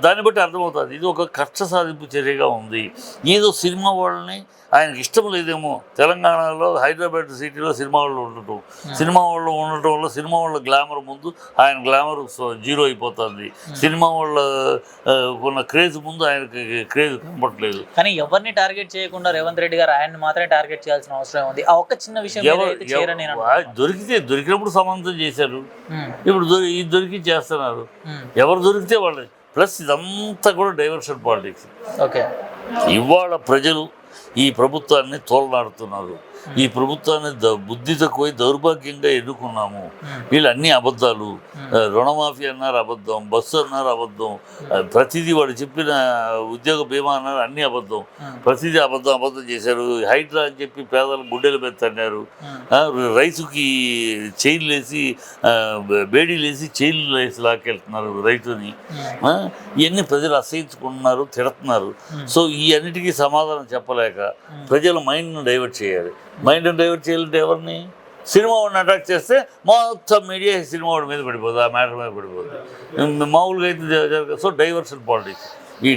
దాన్ని బట్టి అర్థమవుతుంది ఇది ఒక కక్ష సాధింపు చర్యగా ఉంది. ఏదో సినిమా వాళ్ళని ఆయనకి ఇష్టం లేదేమో, తెలంగాణలో హైదరాబాద్ సిటీలో సినిమా వాళ్ళు ఉండటం వల్ల సినిమా వాళ్ళ గ్లామర్ ముందు ఆయన గ్లామర్ జీరో అయిపోతుంది. సినిమా వాళ్ళ ఉన్న క్రేజ్ ముందు ఆయనకి క్రేజ్ కనపడలేదు. కానీ ఎవరిని టార్గెట్ చేయకుండా రేవంత్ రెడ్డి గారు ఆయన్ని మాత్రమే టార్గెట్ చేయాల్సిన అవసరం ఉంది. ఆ ఒక్క చిన్న విషయం దొరికినప్పుడు సమాంతం చేశారు, ఇప్పుడు ఇది దొరికి చేస్తున్నారు. ఎవరు దొరికితే వాళ్ళు. ప్లస్ ఇదంతా కూడా డైవర్షన్ పాలిటిక్స్. ఓకే, ఇవాళ ప్రజలు ఈ ప్రభుత్వాన్ని తోలనాడుతున్నారు. ఈ ప్రభుత్వాన్ని బుద్ధి తక్కువై దౌర్భాగ్యంగా ఎన్నుకున్నాము. వీళ్ళు అన్ని అబద్ధాలు. రుణమాఫీ అన్నారు అబద్ధం, బస్సు అన్నారు అబద్ధం, ప్రతిదీ వాడు చెప్పిన ఉద్యోగ బీమా అన్నారు అన్ని అబద్ధం. ప్రతిదీ అబద్ధం చేశారు. హైడ్రా అని చెప్పి పేదల గుడ్డెల మీద తన్నారు. రైతుకి చైన్లు వేసి బేడీలు వేసి చైన్లు వేసి లాక్కెళ్తున్నారు రైతుని. ఇవన్నీ ప్రజలు అసహించుకుంటున్నారు, తిడుతున్నారు. సో ఈ అన్నిటికీ సమాధానం చెప్పలేక ప్రజల మైండ్ను డైవర్ట్ చేయాలి. మైండ్ని డైవర్ట్ చేయాలంటే ఎవరిని? సినిమా వాడిని అటాక్ చేస్తే మొత్తం మీడియా సినిమా వాడి మీద పడిపోతుంది, ఆ మ్యాటర్ మీద పడిపోతుంది. మామూలుగా అయితే జరగదు. So diversion politics. ఈ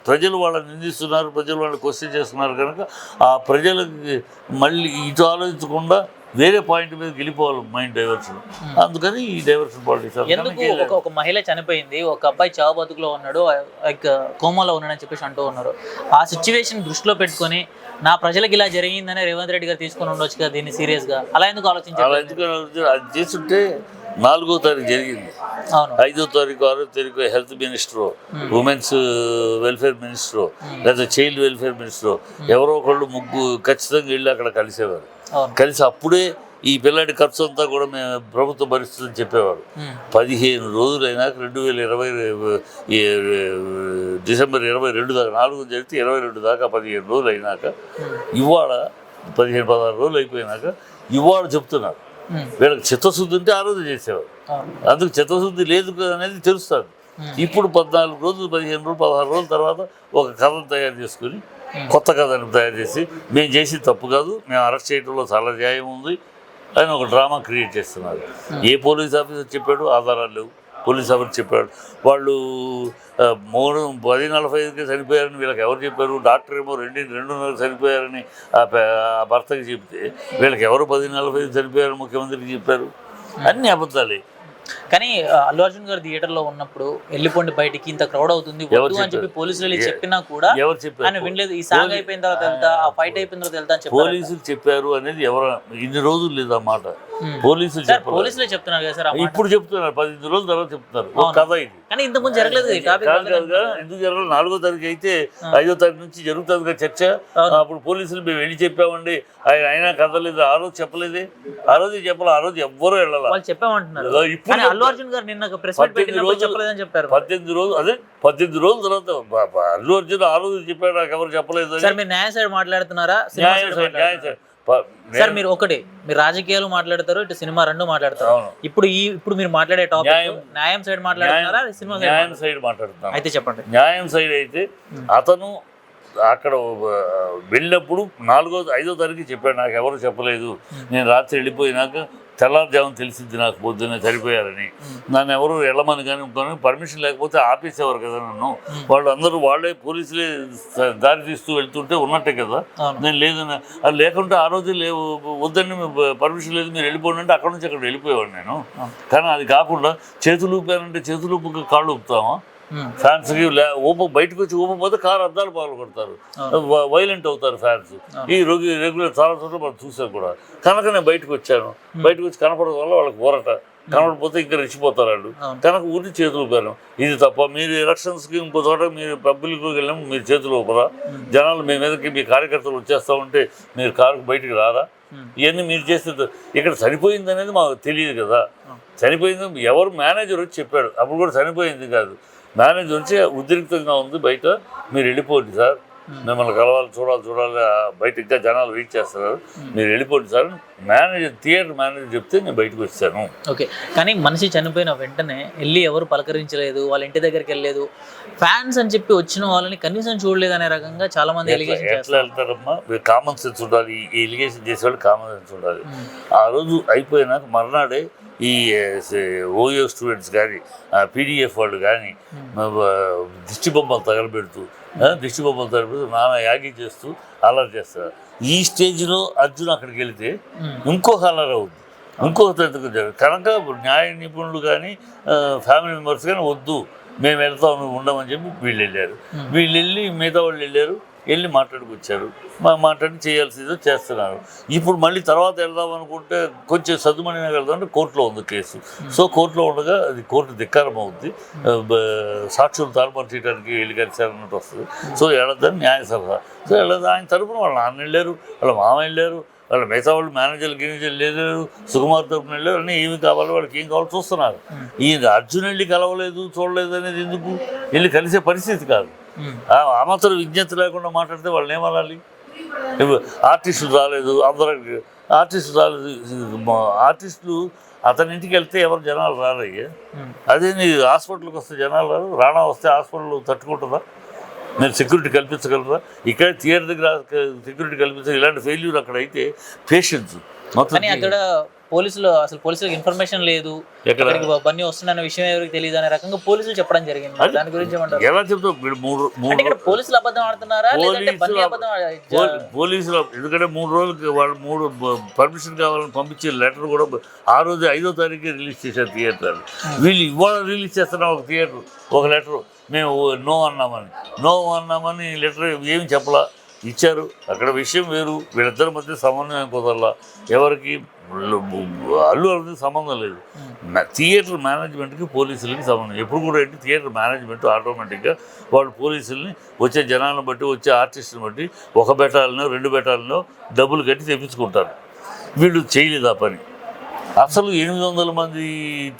ప్రజలు వాళ్ళని నిందిస్తున్నారు, ప్రజలు వాళ్ళని క్వశ్చన్ చేస్తున్నారు కనుక ఆ ప్రజలకి మళ్ళీ ఇటు ఆలోచించకుండా వేరే పాయింట్ మీద గెలిపోవాలి మైండ్ డైవర్షన్. అందుకని ఈ డైవర్షన్ పాలిటిక్స్. ఎందుకు ఒక మహిళ చనిపోయింది, ఒక అబ్బాయి చావు బతుకులో ఉన్నాడు, కోమాలో ఉన్నాడని చెప్పేసి అంటూ ఉన్నారు. ఆ సిచ్యువేషన్ దృష్టిలో పెట్టుకొని నా ప్రజలకు ఇలా జరిగిందని రేవంత్ రెడ్డి గారు తీసుకొని ఉండొచ్చు కదా దీన్ని సీరియస్గా. అలా ఎందుకు ఆలోచించారు? అది చేస్తుంటే 4వ తారీఖు జరిగింది, 5వ తారీఖు 6వ తారీఖు health minister, women's welfare minister, లేదా చైల్డ్ వెల్ఫేర్ మినిస్టరు ఎవరో ఒకళ్ళు ఖచ్చితంగా వెళ్ళి అక్కడ కలిసేవారు. కలిసి అప్పుడే ఈ పిల్లాడి ఖర్చు అంతా కూడా మేము ప్రభుత్వం భరిస్తుందని చెప్పేవారు. 15 రోజులైనాక 2020 డిసెంబర్ 22 దాకా 4 జరిగితే 22 దాకా 15 రోజులు అయినాక ఇవాళ 15-16 రోజులు అయిపోయినాక ఇవాళ చెప్తున్నారు. వీళ్ళకి చిత్తశుద్ధి ఉంటే ఆ రోజు చేసేవారు. అందుకు చిత్తశుద్ధి లేదు అనేది తెలుస్తుంది. ఇప్పుడు 14 రోజులు 15 రోజులు 16 రోజుల తర్వాత ఒక కథను తయారు చేసుకుని కొత్త కథను తయారు చేసి మేము చేసి తప్పు కాదు, మేము అరెస్ట్ చేయడంలో చాలా న్యాయం ఉంది అని ఒక డ్రామా క్రియేట్ చేస్తున్నారు. ఏ పోలీస్ ఆఫీసర్ చెప్పాడు? ఆధారాలు లేవు. పోలీస్ ఆఫీసర్ చెప్పాడు. వాళ్ళు 10:45కి చనిపోయారని వీళ్ళకి ఎవరు చెప్పారు? డాక్టర్ ఏమో 2:30 చనిపోయారని ఆ భర్తకి చెప్తే వీళ్ళకి ఎవరు 10:45 చనిపోయారని ముఖ్యమంత్రికి చెప్పారు. అన్ని అబద్ధాలే. కానీ అల్లు అర్జున్ గారు థియేటర్లో ఉన్నప్పుడు వెళ్ళిపోండి బయటికి, ఇంత క్రౌడ్ అవుతుంది అని చెప్పి పోలీసులు చెప్పినా కూడా ఎవరు చెప్పారు? ఆయన వినలేదు. ఈ సాంగ్ అయిపోయిన తర్వాత వెళ్తా, ఆ ఫైట్ అయిపోయిన తర్వాత వెళ్తా అని చెప్పి పోలీసులు చెప్పారు అనేది ఎవరు ఇన్ని రోజులు లేదు ఆ మాట. పోలీసులే చెప్తున్నారు కదా సార్. ఇప్పుడు చెప్తున్నారు, 15 రోజుల తర్వాత చెప్తున్నారు. కథ ఇది. కానీ ఇంతకుముందు జరగలేదు. ఎందుకు జరగలేదు? 4వ తారీఖు అయితే 5వ తారీఖు నుంచి జరుగుతుంది కదా చర్చ. అప్పుడు పోలీసులు మేము వెళ్ళి చెప్పామండి, అయినా కథ లేదు. ఆ రోజు చెప్పలేదే, ఆ రోజు చెప్పాలి. ఆ రోజు ఎవ్వరూ వెళ్ళాలి. వాళ్ళు చెప్పామంటున్నారు. అల్లు అర్జున్ గారు నిన్న ప్రెస్ మీట్ పెట్టినప్పుడు చెప్పలేదని చెప్పారు. 18 రోజుల తర్వాత అల్లు అర్జున్ ఆ రోజు చెప్పాడు, నాకు ఎవరు చెప్పలేదు. సార్ మీరు న్యాయ సైడ్ మాట్లాడుతున్నారా? సార్ మీరు మీరు రాజకీయాలు మాట్లాడతారు, ఇటు సినిమా 2 మాట్లాడతారు. ఇప్పుడు మీరు మాట్లాడే టాపిక్ న్యాయం సైడ్ మాట్లాడుతున్నారా, సినిమా న్యాయం సైడ్ మాట్లాడుతున్నారు? అయితే చెప్పండి. న్యాయం సైడ్ అయితే అతను అక్కడ వెళ్ళినప్పుడు 5వ తారీఖు చెప్పాడు, నాకు ఎవరు చెప్పలేదు. నేను రాత్రి వెళ్ళిపోయినాక తెల్లారుజామున తెలిసింది నాకు పొద్దున్న చనిపోయారని. నన్ను ఎవరు వెళ్ళమని కానీ పర్మిషన్ లేకపోతే ఆపేసేవారు కదా నన్ను. వాళ్ళే పోలీసులే దారి తీస్తూ వెళ్తుంటే ఉన్నట్టే కదా. నేను లేదని అది లేకుంటే ఆ రోజు వద్దని పర్మిషన్ లేదు మీరు వెళ్ళిపోండి అంటే అక్కడ నుంచి అక్కడ వెళ్ళిపోయేవాడు నేను. కానీ అది కాకుండా చేతులు ఊపానంటే చేతులు ఊపక కాళ్ళు ఊపుతామా? ఫ్యాన్స్కి బయటకు వచ్చి ఊపకపోతే కారు అద్దాలు పాలు కొడతారు, వైలెంట్ అవుతారు ఫ్యాన్స్. ఈ రెగ్యులర్ చాలా చోట్ల మనం చూసాం కూడా. కనుక నేను బయటకు వచ్చాను. బయటకు వచ్చి కనపడడం వల్ల వాళ్ళకి ఊరట, కనపడిపోతే ఇంకా రెచ్చిపోతారు వాళ్ళు. కనుక ఊరిని చేతులు ఊపాను. ఇది తప్ప. మీరు ఎలక్షన్స్కి ఇంకో చోట మీరు పబ్లిక్కి వెళ్ళాము, మీరు చేతులు ఊపరా? జనాలు మీ మీదకి మీ కార్యకర్తలు వచ్చేస్తా ఉంటే మీరు కారుకు బయటికి రారా? ఇవన్నీ మీరు చేస్తే ఇక్కడ చనిపోయింది అనేది మాకు తెలియదు కదా. చనిపోయింది ఎవరు మేనేజర్ వచ్చి చెప్పాడు, అప్పుడు కూడా చనిపోయింది కాదు. మేనేజర్ వచ్చి ఉద్రిక్తంగా ఉంది బయట, మీరు వెళ్ళిపోండి సార్, మిమ్మల్ని కలవాలి, చూడాలి, బయట ఇంకా జనాలు వెయిట్ చేస్తున్నారు, మీరు వెళ్ళిపోండి సార్ థియేటర్ మేనేజర్ చెప్తే నేను బయటకు వచ్చాను. ఓకే. కానీ మనిషి చనిపోయిన వెంటనే వెళ్ళి ఎవరు పలకరించలేదు, వాళ్ళ ఇంటి దగ్గరికి వెళ్ళలేదు, ఫ్యాన్స్ అని చెప్పి వచ్చిన వాళ్ళని కనీసం చూడలేదు అనే రకంగా చాలా మంది ఎలిగేషన్ ఎట్లా వెళ్తారమ్మా? కామన్ సెన్స్ ఉండాలి. ఈ ఎలిగేషన్ చేసేవాళ్ళు కామన్ సెన్స్ ఉండాలి. ఆ రోజు అయిపోయినాక మర్నాడే ఈ ఓయో స్టూడెంట్స్ కానీ పీడిఎఫ్ వాళ్ళు కానీ దిష్టి బొమ్మలు తగలబెడుతూ నానా యాగి చేస్తూ అల్లరి చేస్తారు. ఈ స్టేజ్లో అర్జున్ అక్కడికి వెళితే ఇంకొక అల్లరి అవుతుంది, ఇంకొక కనుక న్యాయ నిపుణులు కానీ ఫ్యామిలీ మెంబర్స్ కానీ వద్దు మేము వెళ్తాం నువ్వు ఉండమని చెప్పి వీళ్ళు వెళ్ళారు. వీళ్ళు వెళ్ళి మిగతా వాళ్ళు వెళ్ళి మాట్లాడుకొచ్చారు. మాట్లాడి చేయాల్సిందో చేస్తున్నారు. ఇప్పుడు మళ్ళీ తర్వాత వెళ్దాం అనుకుంటే కొంచెం సద్దుమణిగా వెళ్దామంటే కోర్టులో ఉంది కేసు. సో కోర్టులో ఉండగా అది కోర్టు ధిక్కారం అవుద్ది, సాక్షులు తారుమారు చేయడానికి వెళ్ళి కలిసారన్నట్టు వస్తుంది. సో వెళ్ళొద్దని న్యాయ సలహా. సో వెళ్ళదు. ఆయన తరపున వాళ్ళ నాన్న వెళ్ళారు, వాళ్ళ మామ వెళ్ళారు, వాళ్ళ మిగతా వాళ్ళు మేనేజర్లు గిరిజలు వెళ్ళారు, సుకుమార్ తరపున వెళ్ళారు. అన్నీ ఏమి కావాలో వాళ్ళకి ఏం కావాలో చూస్తున్నారు. ఈయన అర్జున్ వెళ్ళి కలవలేదు చూడలేదు అనేది ఎందుకు? వెళ్ళి కలిసే పరిస్థితి కాదు. ఆ మాత్రం విజ్ఞత లేకుండా మాట్లాడితే వాళ్ళని ఏమనాలి? ఆర్టిస్టులు రాలేదు, అందరూ ఆర్టిస్టులు అతని ఇంటికి వెళ్తే ఎవరు జనాలు రారయ్యా. అదే నీ హాస్పిటల్కి వస్తే జనాలు రారు, రాణా వస్తే హాస్పిటల్ తట్టుకుంటుందా? మీరు సెక్యూరిటీ కల్పించగలరా? ఇక్కడ థియేటర్ దగ్గర సెక్యూరిటీ కల్పించాలి. ఇలాంటి ఫెయిల్యూర్ అక్కడ అయితే పేషెంట్స్ మొత్తం. అక్కడ పోలీసులకు ఇన్ఫర్మేషన్ లేదు, బన్నీ వస్తున్న విషయం ఎవరికి తెలియదు అనే రకంగా పోలీసులు చెప్పడం జరిగింది. దాని గురించి ఎలా చెప్తాం? పోలీసులు అబద్ధం ఆడుతున్నారా? పోలీసులు ఎందుకంటే 3 రోజులకి వాళ్ళు 3 పర్మిషన్ కావాలని పంపించే లెటర్ కూడా ఆ రోజు 5వ తారీఖు రిలీజ్ చేశారు థియేటర్. వీళ్ళు ఇవాళ రిలీజ్ చేస్తున్నా ఒక థియేటర్ ఒక లెటరు మేము నో అన్నామని లెటర్ ఏమి చెప్పలా ఇచ్చారు. అక్కడ విషయం వేరు. వీళ్ళిద్దరి మధ్య సమన్వయం కుదరలా. ఎవరికి అల్లు అర్జున్కి సంబంధం లేదు. థియేటర్ మేనేజ్మెంట్కి పోలీసులకి సంబంధం. ఎప్పుడు కూడా ఏంటి థియేటర్ మేనేజ్మెంట్ ఆటోమేటిక్గా వాళ్ళు పోలీసుల్ని వచ్చే జనాలను బట్టి వచ్చే ఆర్టిస్టుని బట్టి 1 బెటాలియనో 2 బెటాలియనో డబ్బులు కట్టి తెప్పించుకుంటారు. వీళ్ళు చేయలేదు ఆ పని. అసలు 800 మంది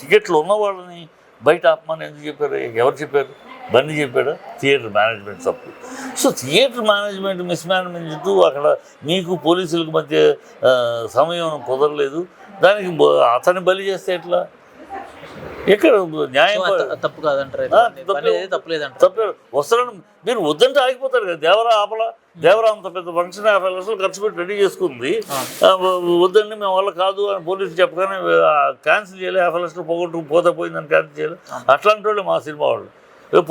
టికెట్లు ఉన్న వాళ్ళని బయట ఆపమని ఎందుకు చెప్పారు? ఎవరు చెప్పారు? బన్నీ చెప్పాడా? థియేటర్ మేనేజ్మెంట్ తప్పు. So theatre management mismanagement. అక్కడ మీకు పోలీసులకు మధ్య సమయం కుదరలేదు. దానికి అతన్ని బలి చేస్తే ఎట్లా? ఎక్కడ న్యాయం? తప్పు కాదంటారు. తప్పలేదు. వస్తారని మీరు వద్దంటే ఆగిపోతారు కదా. దేవరా అంత పెద్ద ఫంక్షన్ 50 లక్షలు ఖర్చు పెట్టి రెడీ చేసుకుంది. వద్దండి మేము వల్ల కాదు అని పోలీసులు చెప్పగానే క్యాన్సిల్ చేయాలి. 50 లక్షలు పోగొట్టుకు పోయిందని క్యాన్సిల్ చేయాలి. అట్లాంటి వాళ్ళు మా సినిమా వాళ్ళు.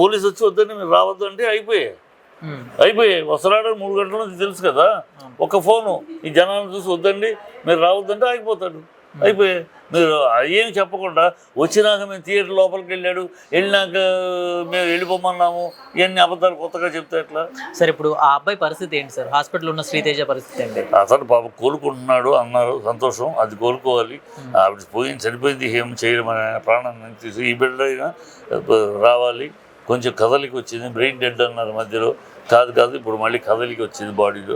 పోలీసు వచ్చి వద్దండి మీరు రావద్దు అంటే అయిపోయాయి. వస్తున్నాడని 3 గంటల నుంచి తెలుసు కదా. ఒక ఫోను ఈ జనాలను చూసి వద్దండి మీరు రావద్దంటే ఆగిపోతాడు. అయిపోయాయి. మీరు ఏమి చెప్పకుండా వచ్చినాక మేము థియేటర్ లోపలికి వెళ్ళినాక మేము వెళ్ళిపోమన్నాము ఇవన్నీ అబద్ధాలు కొత్తగా చెప్తే ఎట్లా? సార్ ఇప్పుడు ఆ అబ్బాయి పరిస్థితి ఏంటి సార్? హాస్పిటల్లో ఉన్న శ్రీతేజ పరిస్థితి ఏంటి? అతను పాప కోలుకుంటున్నాడు అన్నారు, సంతోషం. అది కోలుకోవాలి. ఆవిడ చనిపోయింది ఏం చేయడం అనే ప్రాణాన్ని తీసి ఈ బిడ్డ అయినా రావాలి. కొంచెం కదలికి వచ్చింది. బ్రెయిన్ డెడ్ అన్నారు మధ్యలో. కాదు ఇప్పుడు మళ్ళీ కదలికి వచ్చింది బాడీలో.